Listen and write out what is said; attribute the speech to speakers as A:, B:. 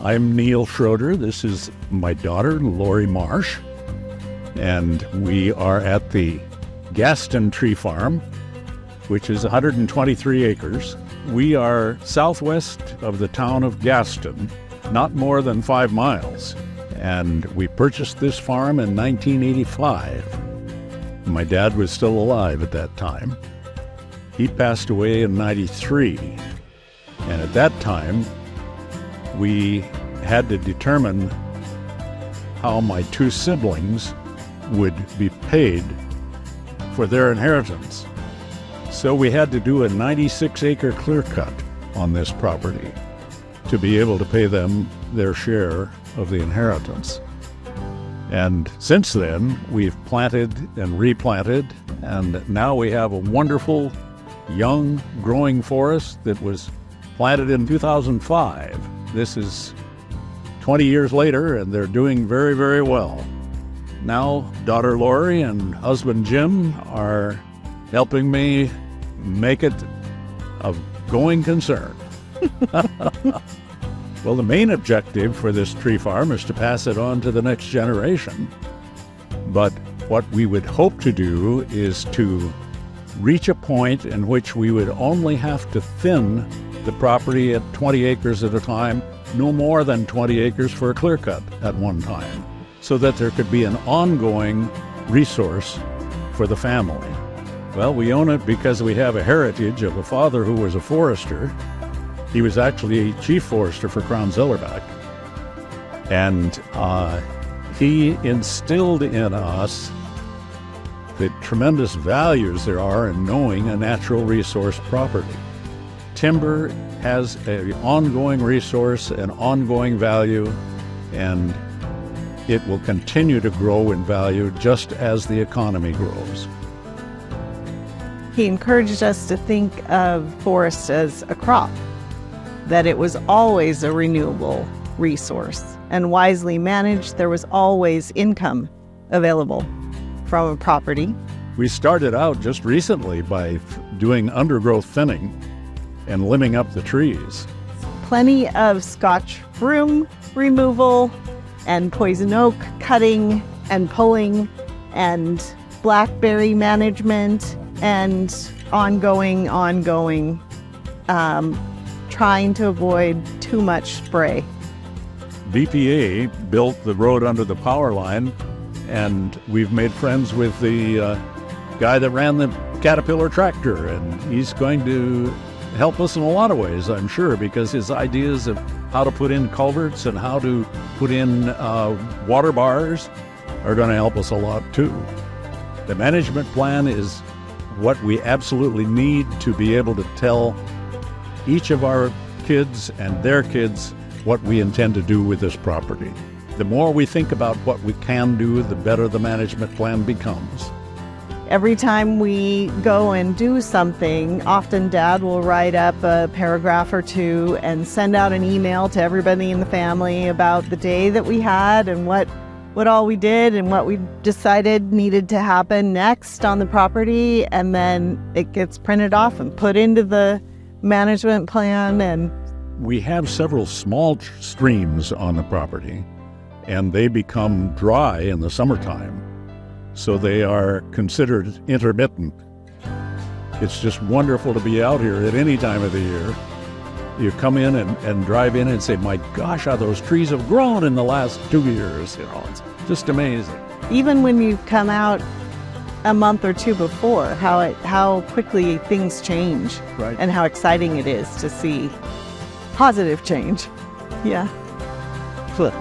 A: I'm Neil Schroeder. This is my daughter, Laurie Marsh, and we are at the Gaston Tree Farm, which is 123 acres. We are southwest of the town of Gaston, not more than 5 miles, and we purchased this farm in 1985. My dad was still alive at that time. He passed away in 93, and at that time, we had to determine how my 2 siblings would be paid for their inheritance. So we had to do a 96-acre clear cut on this property to be able to pay them their share of the inheritance. And since then, we've planted and replanted, and now we have a wonderful, young, growing forest that was planted in 2005. This is 20 years later, and they're doing very, very well. Now, daughter Laurie and husband Jim are helping me make it a going concern. Well, the main objective for this tree farm is to pass it on to the next generation. But what we would hope to do is to reach a point in which we would only have to thin the property at 20 acres at a time, no more than 20 acres for a clear cut at one time, so that there could be an ongoing resource for the family. Well, we own it because we have a heritage of a father who was a forester. He was actually a chief forester for Crown Zellerback. And he instilled in us the tremendous values there are in knowing a natural resource property. Timber has an ongoing resource, an ongoing value, and it will continue to grow in value just as the economy grows.
B: He encouraged us to think of forests as a crop, that it was always a renewable resource, and wisely managed, there was always income available from a property.
A: We started out just recently by doing undergrowth thinning and limbing up the trees.
B: Plenty of Scotch broom removal and poison oak cutting and pulling and blackberry management and ongoing, trying to avoid too much spray.
A: BPA built the road under the power line, and we've made friends with the guy that ran the Caterpillar tractor, and he's going to help us in a lot of ways, I'm sure, because his ideas of how to put in culverts and how to put in water bars are going to help us a lot too. The management plan is what we absolutely need to be able to tell each of our kids and their kids what we intend to do with this property. The more we think about what we can do, the better the management plan becomes.
B: Every time we go and do something, often Dad will write up a paragraph or 2 and send out an email to everybody in the family about the day that we had and what all we did and what we decided needed to happen next on the property, and then it gets printed off and put into the management plan. And
A: we have several small streams on the property, and they become dry in the summertime. So they are considered intermittent. It's just wonderful to be out here at any time of the year. You come in and drive in and say, my gosh, how those trees have grown in the last 2 years. You know, it's just amazing.
B: Even when you come out a month or 2 before, how quickly things change,
A: right,
B: and how exciting it is to see positive change. Yeah.
A: Flip.